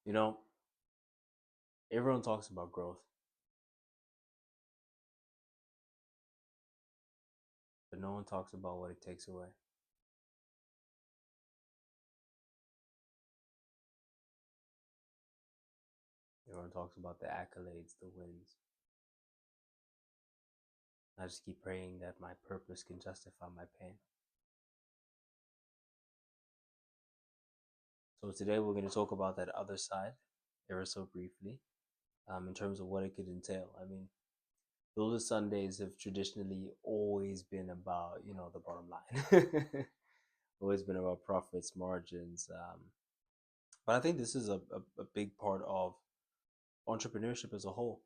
You know, everyone talks about growth, but no one talks about what it takes away. Everyone talks about the accolades, the wins. I just keep praying that my purpose can justify my pain. So today we're going to talk about that other side, ever so briefly, in terms of what it could entail. I mean, those Sundays have traditionally always been about, the bottom line. Always been about profits, margins. But I think this is a big part of entrepreneurship as a whole.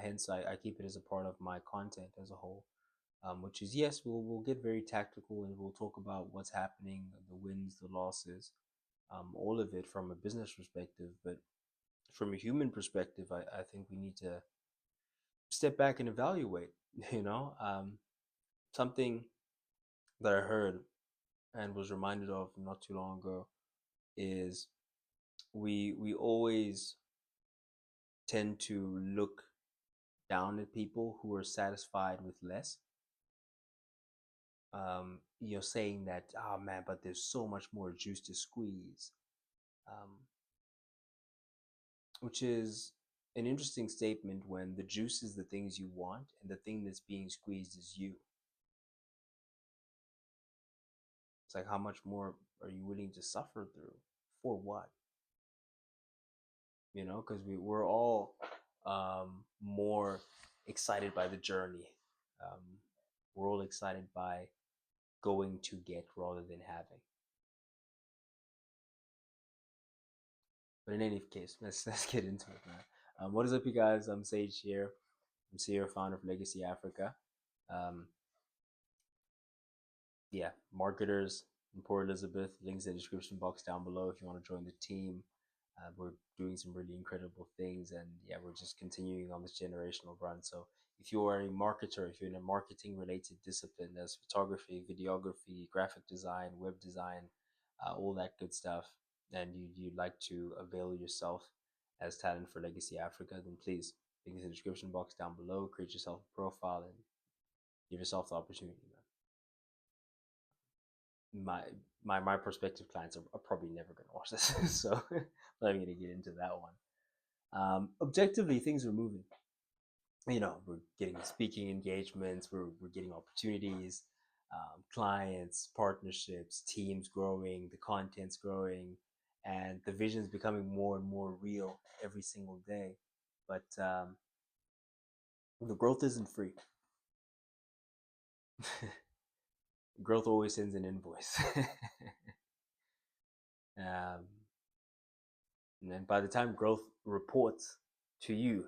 Hence, I keep it as a part of my content as a whole, which is yes, we'll get very tactical and we'll talk about what's happening, the wins, the losses, all of it from a business perspective. But from a human perspective, I think we need to step back and evaluate. You know, something that I heard and was reminded of not too long ago is we always tend to look down at people who are satisfied with less. You're saying that, oh man, but there's so much more juice to squeeze, um, which is an interesting statement when the juice is the things you want and the thing that's being squeezed is you. It's like, how much more are you willing to suffer through? For what? Because we're all more excited by the journey. Um, we're all excited by going to get rather than having. But in any case, let's get into it, man. What is up, you guys? I'm Sage here. I'm Sierra, founder of Legacy Africa. Um, yeah, marketers in Port Elizabeth. Links in the description box down below if you want to join the team. We're doing some really incredible things, and yeah, we're just continuing on this generational run. So if you are a marketer, if you're in a marketing related discipline, there's photography, videography, graphic design, web design, all that good stuff, and you'd like to avail yourself as talent for Legacy Africa, then please link in the description box down below. Create yourself a profile and give yourself the opportunity, man. My prospective clients are probably never going to watch this, so I'm not even going to get into that one. Objectively, things are moving. We're getting speaking engagements, we're getting opportunities, clients, partnerships, teams growing, the content's growing, and the vision's becoming more and more real every single day. But the growth isn't free. Growth always sends an invoice. um, and then by the time growth reports to you,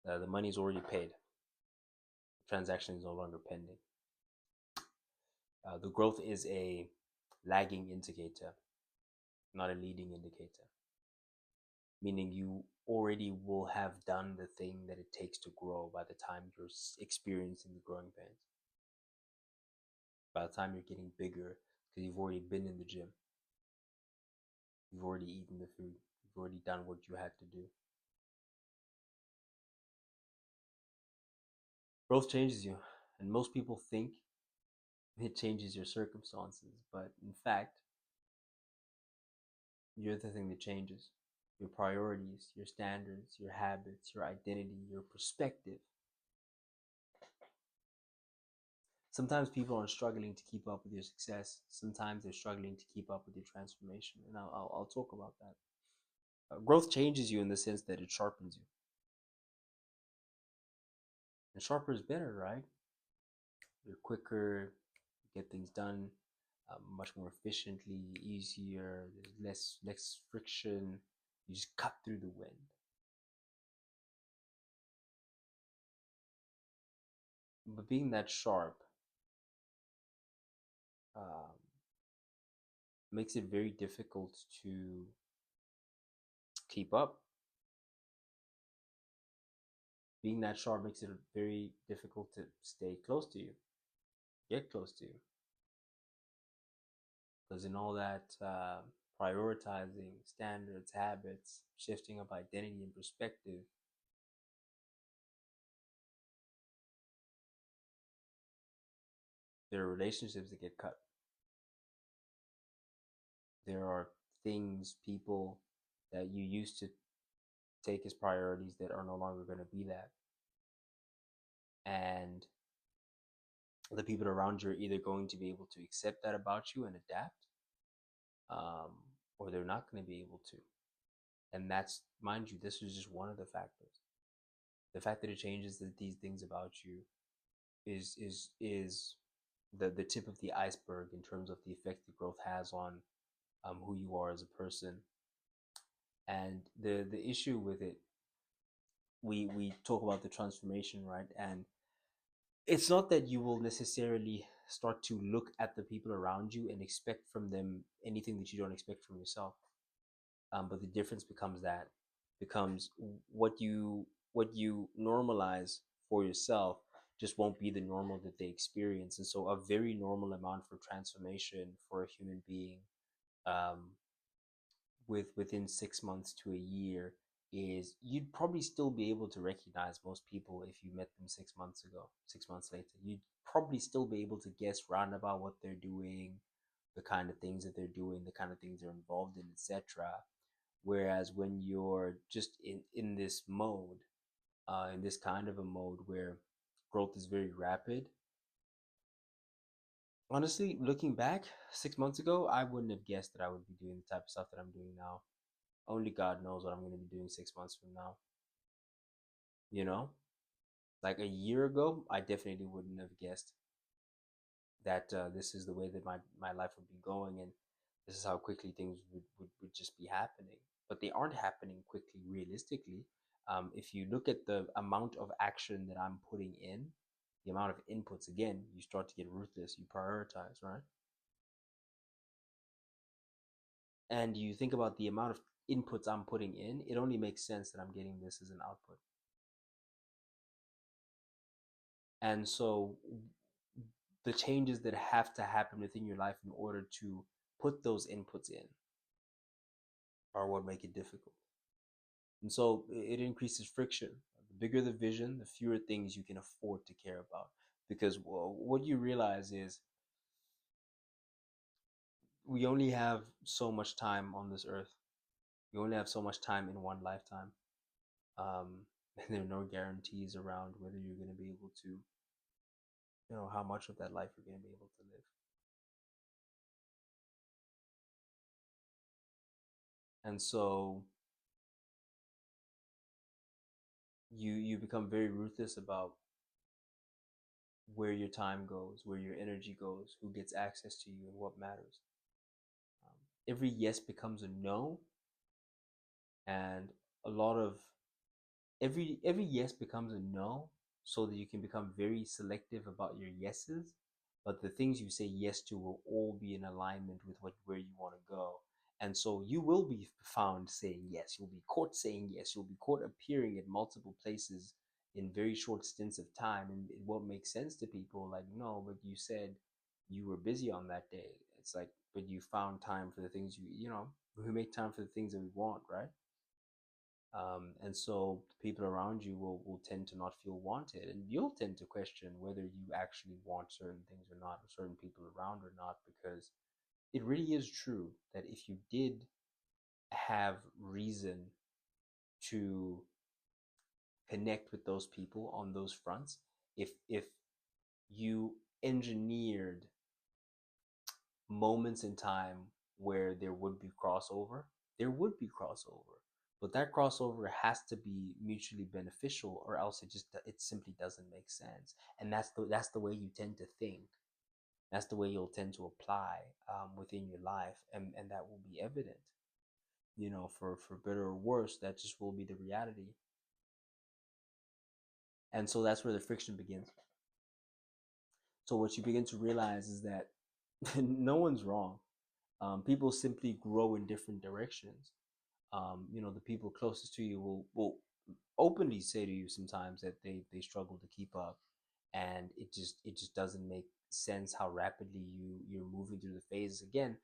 the money is already paid. The transaction is no longer pending. The growth is a lagging indicator, not a leading indicator, meaning you already will have done the thing that it takes to grow by the time you're experiencing the growing pains. By the time you're getting bigger, because you've already been in the gym, you've already eaten the food, you've already done what you had to do. Growth changes you, and most people think it changes your circumstances, but in fact, you're the thing that changes. Your priorities, your standards, your habits, your identity, your perspective. Sometimes people are struggling to keep up with your success. Sometimes they're struggling to keep up with your transformation. And I'll talk about that. Growth changes you in the sense that it sharpens you. And sharper is better, right? You're quicker, you get things done much more efficiently, easier. There's less friction. You just cut through the wind. But being that sharp um, makes it very difficult to keep up. Being that sharp makes it very difficult to stay close to you, get close to you. Because in all that prioritizing standards, habits, shifting of identity and perspective, there are relationships that get cut. There are things, people that you used to take as priorities that are no longer going to be that. And the people around you are either going to be able to accept that about you and adapt, um, or they're not going to be able to. And that's, mind you, this is just one of the factors. The fact that it changes these things about you is the tip of the iceberg in terms of the effect that growth has on who you are as a person. And the issue with it, we talk about the transformation, right? And it's not that you will necessarily start to look at the people around you and expect from them anything that you don't expect from yourself. But the difference becomes what you normalize for yourself just won't be the normal that they experience. And so a very normal amount for transformation for a human being, um, within 6 months to a year, is you'd probably still be able to recognize most people if you met them 6 months ago. 6 months later, you'd probably still be able to guess round about what they're doing, the kind of things that they're doing, the kind of things they're involved in, etc. Whereas when you're just in this mode, in this kind of a mode where growth is very rapid, honestly, looking back 6 months ago, I wouldn't have guessed that I would be doing the type of stuff that I'm doing now. Only God knows what I'm going to be doing 6 months from now. You know, like a year ago, I definitely wouldn't have guessed that this is the way that my life would be going, and this is how quickly things would just be happening. But they aren't happening quickly, realistically. If you look at the amount of action that I'm putting in, the amount of inputs, again, you start to get ruthless, you prioritize, right? And you think about the amount of inputs I'm putting in, it only makes sense that I'm getting this as an output. And so the changes that have to happen within your life in order to put those inputs in are what make it difficult. And so it increases friction. The bigger the vision, the fewer things you can afford to care about. Because, well, what you realize is we only have so much time on this earth. We only have so much time in one lifetime. And there are no guarantees around whether you're going to be able to, how much of that life you're going to be able to live. And so you become very ruthless about where your time goes, where your energy goes, who gets access to you, and what matters. Every yes becomes a no, and a lot of every yes becomes a no, so that you can become very selective about your yeses. But the things you say yes to will all be in alignment with where you want to go. And so you will be found saying yes. You'll be caught saying yes. You'll be caught appearing at multiple places in very short stints of time, and it won't make sense to people. Like, no, but you said you were busy on that day. It's like, but you found time for the things we make time for the things that we want, right? And so people around you will tend to not feel wanted, and you'll tend to question whether you actually want certain things or not, or certain people around or not, because it really is true that if you did have reason to connect with those people on those fronts, if you engineered moments in time where there would be crossover, there would be crossover. But that crossover has to be mutually beneficial, or else it simply doesn't make sense. And that's the way you tend to think. That's the way you'll tend to apply within your life, and that will be evident. For better or worse, that just will be the reality. And so that's where the friction begins. So what you begin to realize is that no one's wrong. People simply grow in different directions. The people closest to you will openly say to you sometimes that they struggle to keep up, and it just doesn't make sense how rapidly you're moving through the phases. Again,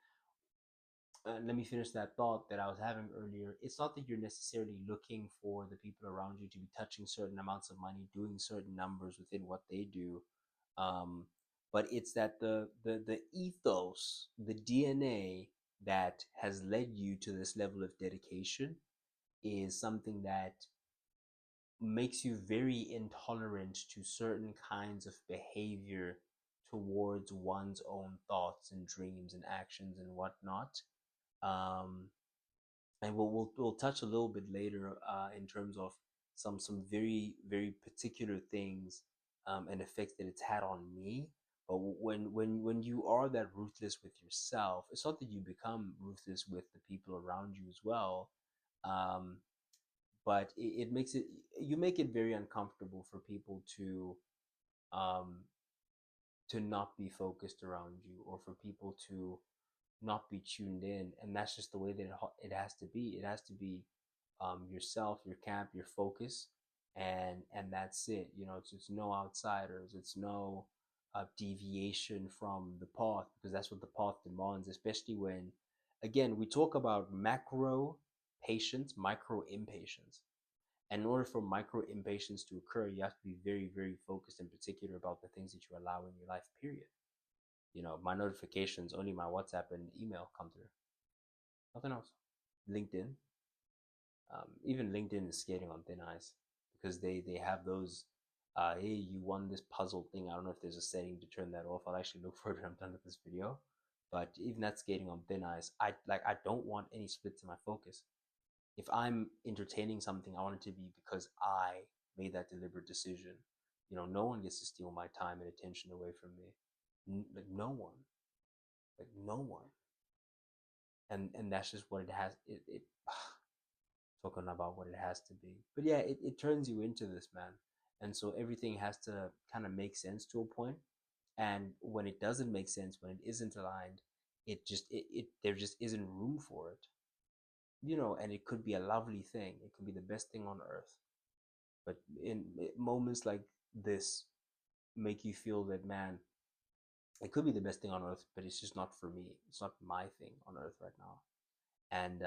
let me finish that thought that I was having earlier. It's not that you're necessarily looking for the people around you to be touching certain amounts of money, doing certain numbers within what they do, um, but it's that the ethos, the DNA that has led you to this level of dedication is something that makes you very intolerant to certain kinds of behavior towards one's own thoughts and dreams and actions and whatnot. Um, and we'll touch a little bit later in terms of some very particular things and effects that it's had on me. But when you are that ruthless with yourself, it's not that you become ruthless with the people around you as well. Um, but it makes it, you make it very uncomfortable for people um, to not be focused around you, or for people to not be tuned in. And that's just the way that it has to be. It has to be yourself, your camp, your focus, and that's it. You know, it's no outsiders. It's no deviation from the path, because that's what the path demands. Especially when, again, we talk about macro patience, micro impatience. And in order for micro impatience to occur, you have to be very focused and particular about the things that you allow in your life. Period. You know, my notifications, only my WhatsApp and email come through. Nothing else. LinkedIn, even LinkedIn is skating on thin ice, because they have those. Hey, you won this puzzle thing. I don't know if there's a setting to turn that off. I'll actually look for it when I'm done with this video. But even that's skating on thin ice. I don't want any splits in my focus. If I'm entertaining something, I want it to be because I made that deliberate decision. You know, no one gets to steal my time and attention away from me. Like no one. Like no one. And that's just what it has. It talking about what it has to be. But yeah, it turns you into this, man. And so everything has to kind of make sense to a point. And when it doesn't make sense, when it isn't aligned, it there just isn't room for it. You know, and it could be a lovely thing. It could be the best thing on earth. But in moments like this, make you feel that, man, it could be the best thing on earth, but it's just not for me. It's not my thing on earth right now. And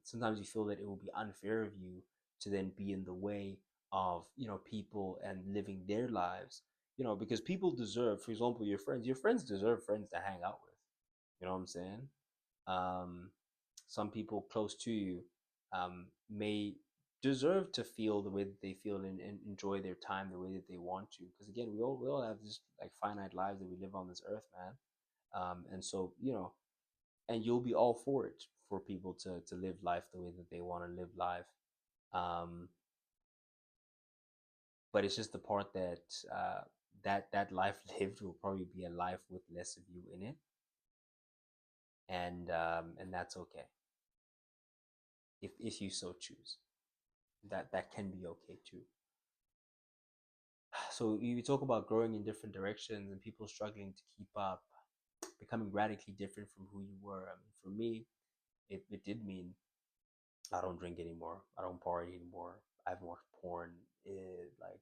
sometimes you feel that it will be unfair of you to then be in the way of, you know, people and living their lives, you know, because people deserve, for example, your friends deserve friends to hang out with. You know what I'm saying? um, some people close to you may deserve to feel the way that they feel, and enjoy their time the way that they want to, because again, we all have this like finite lives that we live on this earth, man. And so, you know, and you'll be all for it, for people to live life the way that they want to live life. um but it's just the part that that life lived will probably be a life with less of you in it. And that's okay, if you so choose. That can be okay too. So you talk about growing in different directions and people struggling to keep up, becoming radically different from who you were. I mean, for me, it did mean I don't drink anymore. I don't party anymore. I haven't watched porn in like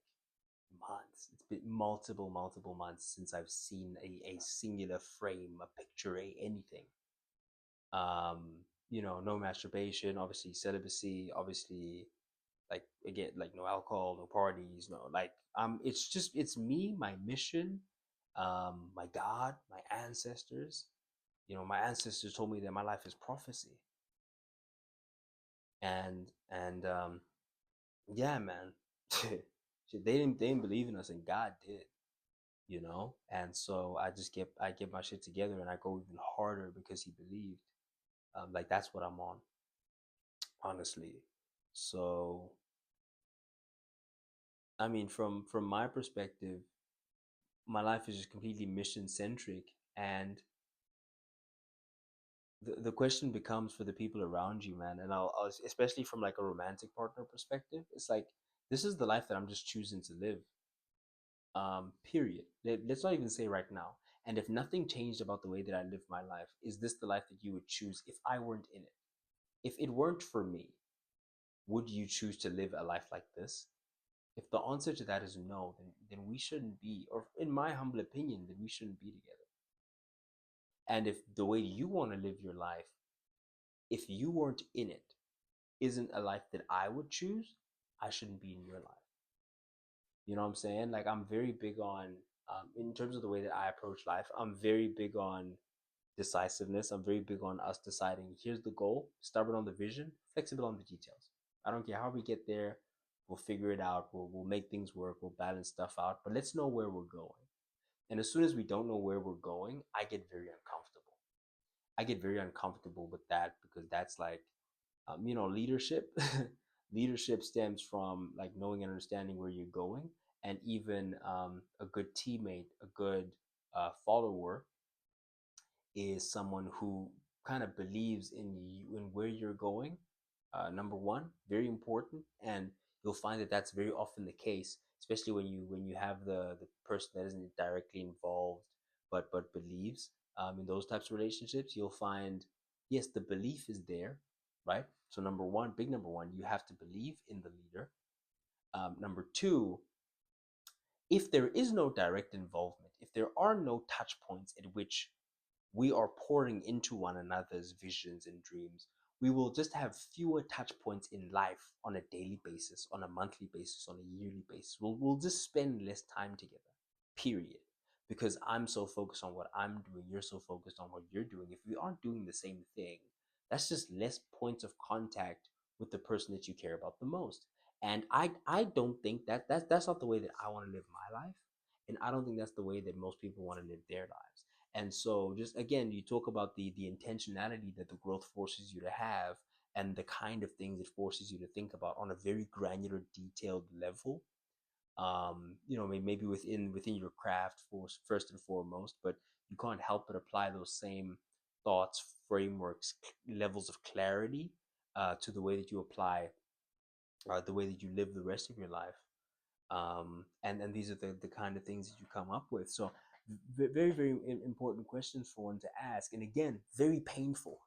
months. It's been multiple months since I've seen a singular frame, a picture, anything. You know, no masturbation, obviously celibacy, obviously, like again, like no alcohol, no parties, no, like it's just, it's me, my mission, my God, my ancestors. You know, my ancestors told me that my life is prophecy. And yeah, man. Shit, they didn't believe in us, and God did, you know. And so I get my shit together, and I go even harder because he believed. Like that's what I'm on, honestly. So I mean, from my perspective, my life is just completely mission centric. And the question becomes for the people around you, man. And I'll especially from like a romantic partner perspective, it's like, this is the life that I'm just choosing to live. Period. Let's not even say right now. And if nothing changed about the way that I live my life, is this the life that you would choose if I weren't in it? If it weren't for me, would you choose to live a life like this? If the answer to that is no, then we shouldn't be, or in my humble opinion, then we shouldn't be together. And if the way you want to live your life if you weren't in it, isn't a life that I would choose, I shouldn't be in your life. You know what I'm saying? Like, I'm very big on, in terms of the way that I approach life, I'm very big on decisiveness. I'm very big on us deciding here's the goal, stubborn on the vision, flexible on the details. I don't care how we get there. We'll figure it out. We'll make things work. We'll balance stuff out. But let's know where we're going. And as soon as we don't know where we're going, I get very uncomfortable. I get very uncomfortable with that because that's like, leadership. Leadership stems from like knowing and understanding where you're going, and even a good teammate, a good follower is someone who kind of believes in you and where you're going. Number one, very important, and you'll find that that's very often the case, especially when you have the person that isn't directly involved but believes, in those types of relationships. You'll find, yes, the belief is there, right? So number one, big number one, you have to believe in the leader. Number two, if there is no direct involvement, if there are no touch points at which we are pouring into one another's visions and dreams, we will just have fewer touch points in life on a daily basis, on a monthly basis, on a yearly basis. We'll just spend less time together, period. Because I'm so focused on what I'm doing, you're so focused on what you're doing. If we aren't doing the same thing, that's just less points of contact with the person that you care about the most. And I don't think that's not the way that I want to live my life. And I don't think that's the way that most people want to live their lives. And so, just again, you talk about the intentionality that the growth forces you to have, and the kind of things it forces you to think about on a very granular, detailed level. Maybe within your craft, for first and foremost, but you can't help but apply those same thoughts, frameworks, levels of clarity, to the way that you apply, the way that you live the rest of your life. And these are the kind of things that you come up with. So very, very important questions for one to ask, and again, very painful.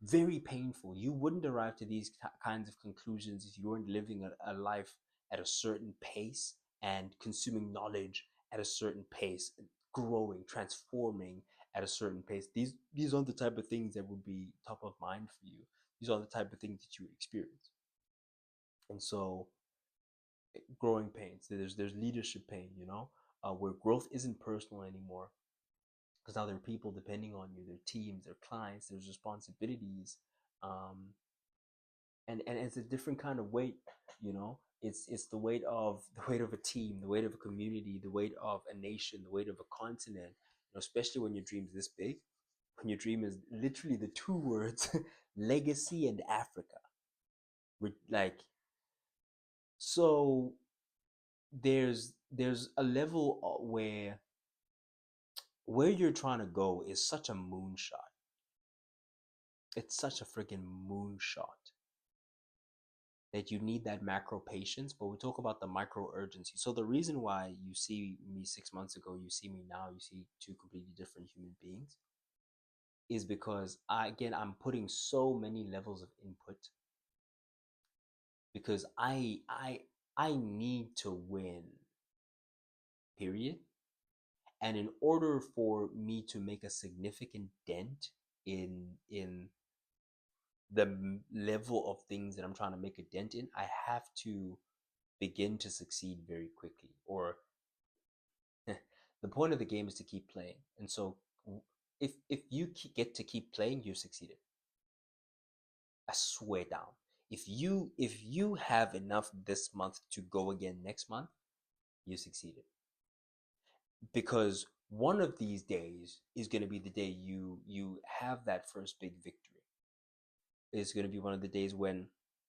Very painful. You wouldn't arrive to these kinds of conclusions if you weren't living a life at a certain pace and consuming knowledge at a certain pace, growing, transforming at a certain pace. These aren't the type of things that would be top of mind for you. These are the type of things that you would experience. And so, growing pains, there's leadership pain, where growth isn't personal anymore, because now there are people depending on you, their teams, their clients, there's responsibilities, um, and it's a different kind of weight. It's the weight of a team, the weight of a community, the weight of a nation, the weight of a continent. Especially when your dream's this big, when your dream is literally the two words legacy and Africa. Like, so there's a level, where you're trying to go is such a moonshot. It's such a freaking moonshot that you need that macro patience, but we talk about the micro urgency. So the reason why you see me 6 months ago, you see me now, you see two completely different human beings, is because I'm putting so many levels of input, because I need to win, period. And in order for me to make a significant dent in the level of things that I'm trying to make a dent in, I have to begin to succeed very quickly. Or the point of the game is to keep playing. And so, if you get to keep playing, you've succeeded. I swear down. If you have enough this month to go again next month, you succeeded. Because one of these days is going to be the day you have that first big victory. It's going to be one of the days when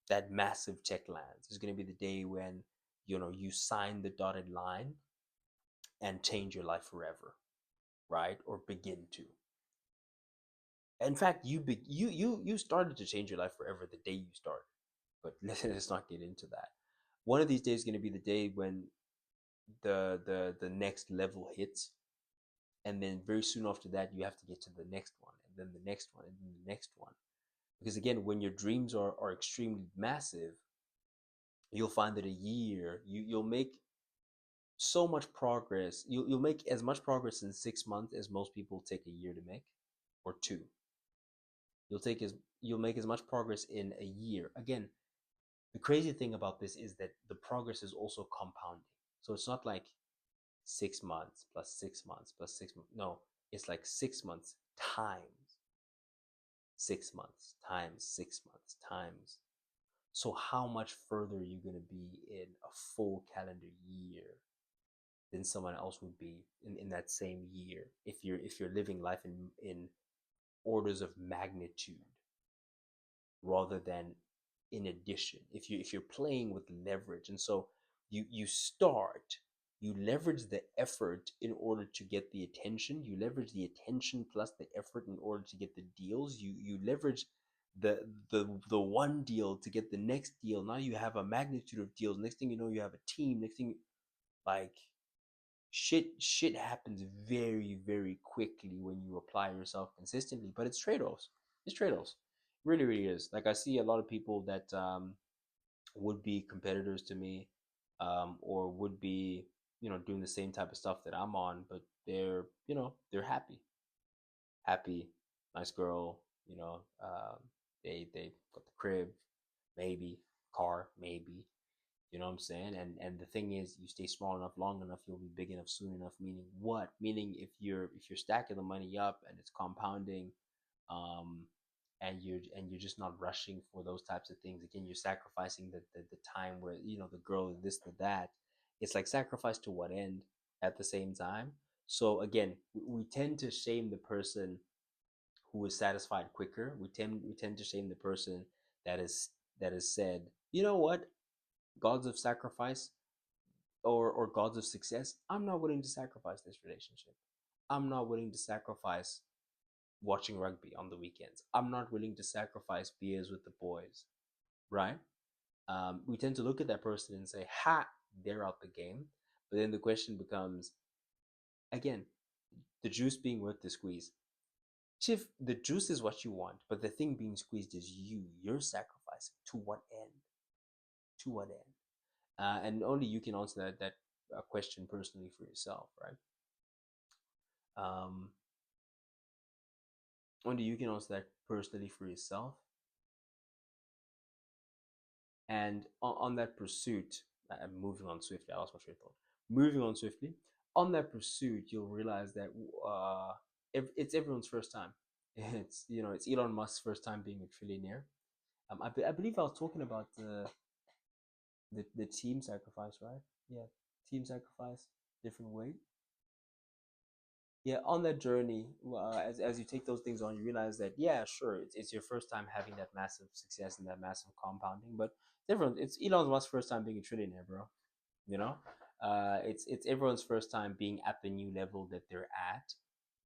that massive check lands. It's going to be the day when you sign the dotted line and change your life forever, right? Or begin to. In fact, you started to change your life forever the day you started. But let's not get into that. One of these days is going to be the day when the next level hits, and then very soon after that you have to get to the next one, and then the next one, and then the next one. Because again, when your dreams are extremely massive, you'll find that a year you'll make so much progress. You'll make as much progress in 6 months as most people take a year to make, or two. You'll take as you'll make as much progress in a year. Again, the crazy thing about this is that the progress is also compounding. So it's not like 6 months plus 6 months plus 6 months. No, it's like 6 months times 6 months times 6 months times. So how much further are you going to be in a full calendar year than someone else would be in that same year if you're living life in orders of magnitude rather than in addition, if you're playing with leverage. And so you leverage the effort in order to get the attention, you leverage the attention plus the effort in order to get the deals, you leverage the one deal to get the next deal. Now you have a magnitude of deals. Next thing you know, you have a team. Next thing, like, shit happens very, very quickly when you apply yourself consistently. But it's trade-offs. It's trade-offs. It really, really is. Like, I see a lot of people that would be competitors to me, or would be, doing the same type of stuff that I'm on, but they're happy. Happy, nice girl, they got the crib, maybe, car, maybe. You know what I'm saying? And the thing is, you stay small enough, long enough, you'll be big enough soon enough. Meaning what? Meaning if you're stacking the money up and it's compounding, um, and you're just not rushing for those types of things. Again, you're sacrificing the time where the girl is this, the that. It's like sacrifice to what end at the same time. So again, we tend to shame the person who is satisfied quicker. We tend to shame the person that is that has said, you know what, gods of sacrifice, or gods of success, I'm not willing to sacrifice this relationship. I'm not willing to sacrifice watching rugby on the weekends. I'm not willing to sacrifice beers with the boys, right? We tend to look at that person and say, ha, they're out the game. But then the question becomes, again, the juice being worth the squeeze. Chief, the juice is what you want, but the thing being squeezed is you. You're sacrificing. To what end? To what end? And only you can answer that question personally for yourself, right? Um, only you can answer that personally for yourself. And on that pursuit, I'm moving on swiftly. I lost my train of thought. Moving on swiftly, on that pursuit, you'll realize that it's everyone's first time. It's Elon Musk's first time being a trillionaire. I believe I was talking about the team sacrifice, right? Yeah, team sacrifice, different way. Yeah, on that journey, as you take those things on, you realize that, yeah, sure, it's your first time having that massive success and that massive compounding, but it's Elon Musk's first time being a trillionaire, bro. You know, it's everyone's first time being at the new level that they're at,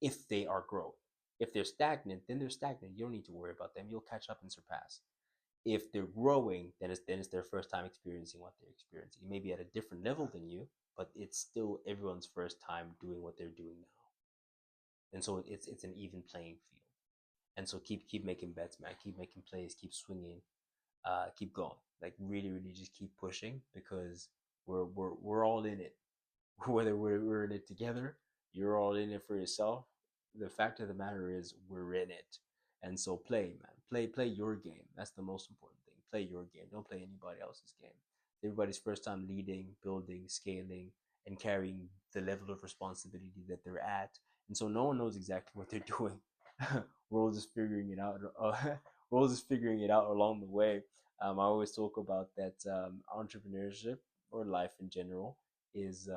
if they are growing. If they're stagnant, then they're stagnant. You don't need to worry about them. You'll catch up and surpass. If they're growing, then it's their first time experiencing what they're experiencing. Maybe at a different level than you, but it's still everyone's first time doing what they're doing now. And so it's an even playing field. And so keep making bets, man. Keep making plays. Keep swinging. Keep going. Like, really, really, just keep pushing, because we're all in it. Whether we're in it together, you're all in it for yourself. The fact of the matter is, we're in it. And so play, man. Play your game. That's the most important thing. Play your game. Don't play anybody else's game. Everybody's first time leading, building, scaling, and carrying the level of responsibility that they're at. And so no one knows exactly what they're doing. We're all just figuring it out. We're all just figuring it out along the way. I always talk about that, entrepreneurship, or life in general, is,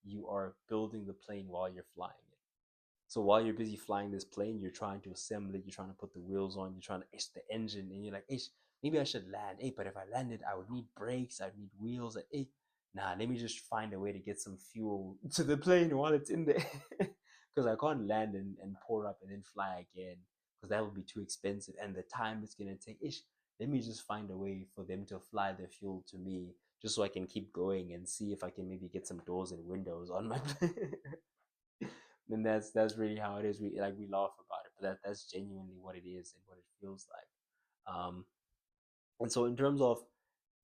you are building the plane while you're flying it. So while you're busy flying this plane, you're trying to assemble it, you're trying to put the wheels on, you're trying to ish the engine, and you're like, ish, maybe I should land. Hey, but if I landed, I would need brakes, I'd need wheels. Like, hey, nah, let me just find a way to get some fuel to the plane while it's in there. Because I can't land and pour up and then fly again, because that would be too expensive. And the time it's going to take, ish, let me just find a way for them to fly the fuel to me, just so I can keep going and see if I can maybe get some doors and windows on my plane. And that's really how it is. We laugh about it, but that's genuinely what it is and what it feels like. And so in terms of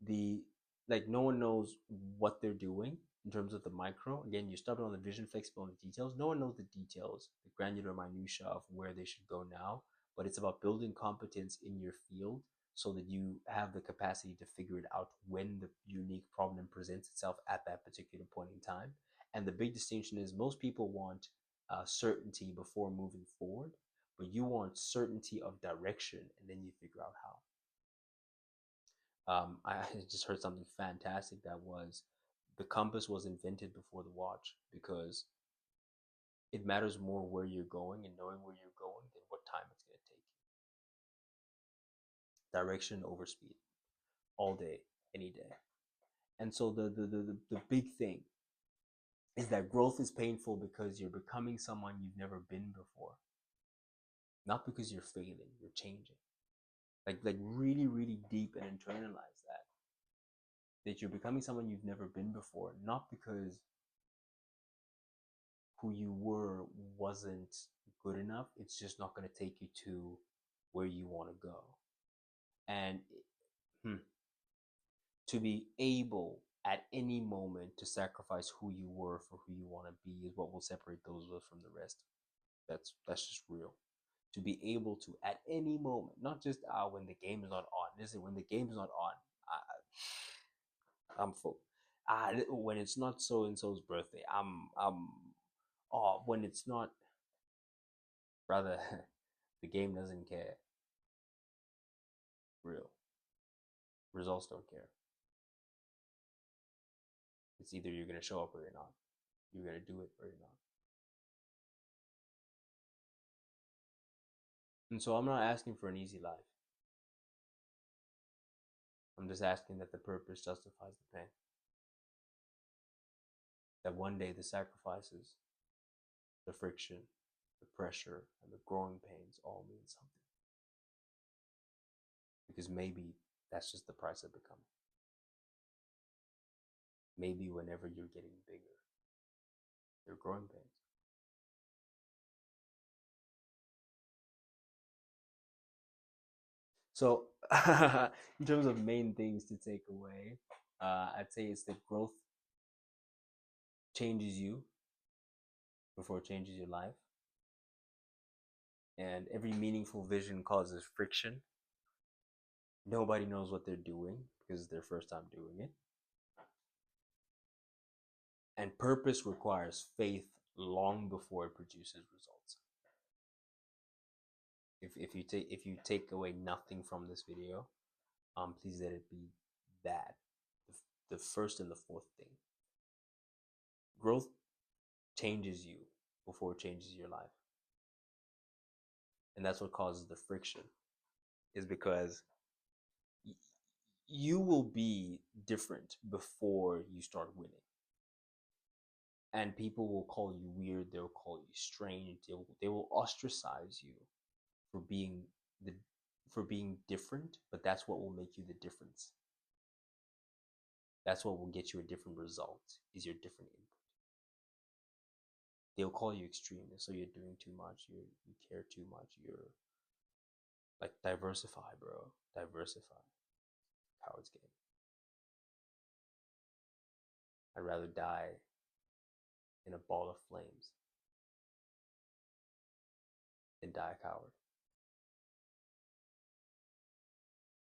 the, like, no one knows what they're doing in terms of the micro. Again, you started on the vision, flexible, and the details. No one knows the details, the granular minutia of where they should go now, but it's about building competence in your field so that you have the capacity to figure it out when the unique problem presents itself at that particular point in time. And the big distinction is most people want certainty before moving forward, but you want certainty of direction and then you figure out how. I just heard something fantastic that was the compass was invented before the watch because it matters more where you're going and knowing where you're going than what time it's going to take you. Direction over speed, all day, any day. And so the big thing is that growth is painful because you're becoming someone you've never been before. Not because you're failing, you're changing. Like really, really deep and internalize that. That you're becoming someone you've never been before, not because who you were wasn't good enough. It's just not going to take you to where you want to go. And to be able at any moment to sacrifice who you were for who you want to be is what will separate those of us from the rest. That's just real. To be able to at any moment, not just when the game is not on. Listen, when the game is not on, I'm full. When it's not so and so's birthday, when it's not, brother, the game doesn't care. Real. Results don't care. It's either you're gonna show up or you're not. You're gonna do it or you're not. And so I'm not asking for an easy life. I'm just asking that the purpose justifies the pain. That one day the sacrifices, the friction, the pressure, and the growing pains all mean something. Because maybe that's just the price of becoming. Maybe whenever you're getting bigger, your growing pains. So, in terms of main things to take away, I'd say it's that growth changes you before it changes your life. And every meaningful vision causes friction. Nobody knows what they're doing because it's their first time doing it. And purpose requires faith long before it produces results. If you take away nothing from this video, please let it be that the first and the fourth thing. Growth changes you before it changes your life, and that's what causes the friction. Is because you will be different before you start winning. And people will call you weird, they'll call you strange, they will ostracize you for being different, but that's what will make you the difference. That's what will get you a different result, is your different input. They'll call you extreme, so you're doing too much, you care too much, you're like, diversify, bro. Diversify. Coward's game. I'd rather die in a ball of flames than die a coward.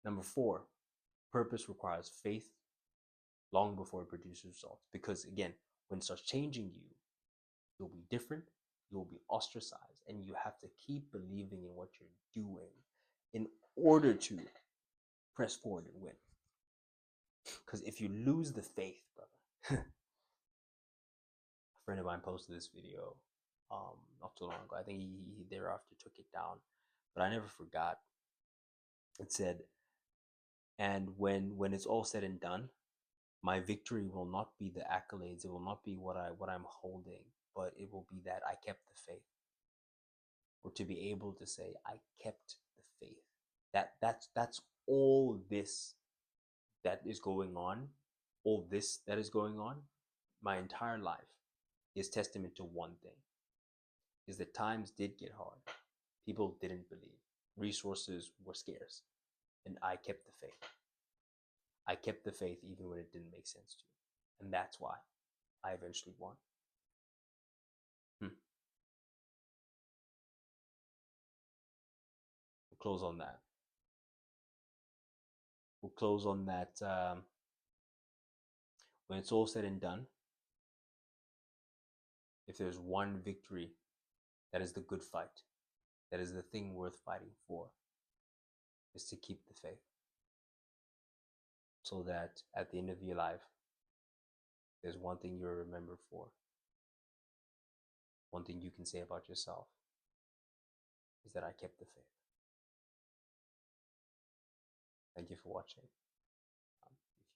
Number 4, purpose requires faith long before it produces results. Because again, when it starts changing you, you'll be different, you'll be ostracized, and you have to keep believing in what you're doing in order to press forward and win. Because if you lose the faith, brother, a friend of mine posted this video not too long ago. I think he thereafter took it down, but I never forgot. It said, and when it's all said and done, my victory will not be the accolades, it will not be what I'm holding, but it will be that I kept the faith. Or to be able to say I kept the faith. That's all this that is going on, all this that is going on, my entire life is testament to one thing, is that times did get hard. People didn't believe. Resources were scarce. And I kept the faith. I kept the faith even when it didn't make sense to me. And that's why I eventually won. close on that. We'll close on that. When it's all said and done, if there's one victory, that is the good fight. That is the thing worth fighting for, is to keep the faith. So that at the end of your life, there's one thing you're remembered for. One thing you can say about yourself is that I kept the faith. Thank you for watching.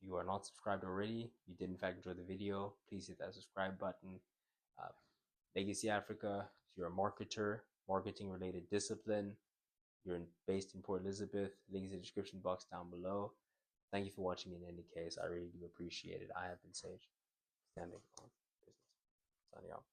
If you are not subscribed already, you did in fact enjoy the video, please hit that subscribe button. Legacy Africa, if you're a marketer, marketing related discipline, based in Port Elizabeth, link in the description box down below. Thank you for watching in any case. I really do appreciate it. I have been Sage, standing on business. Signing out.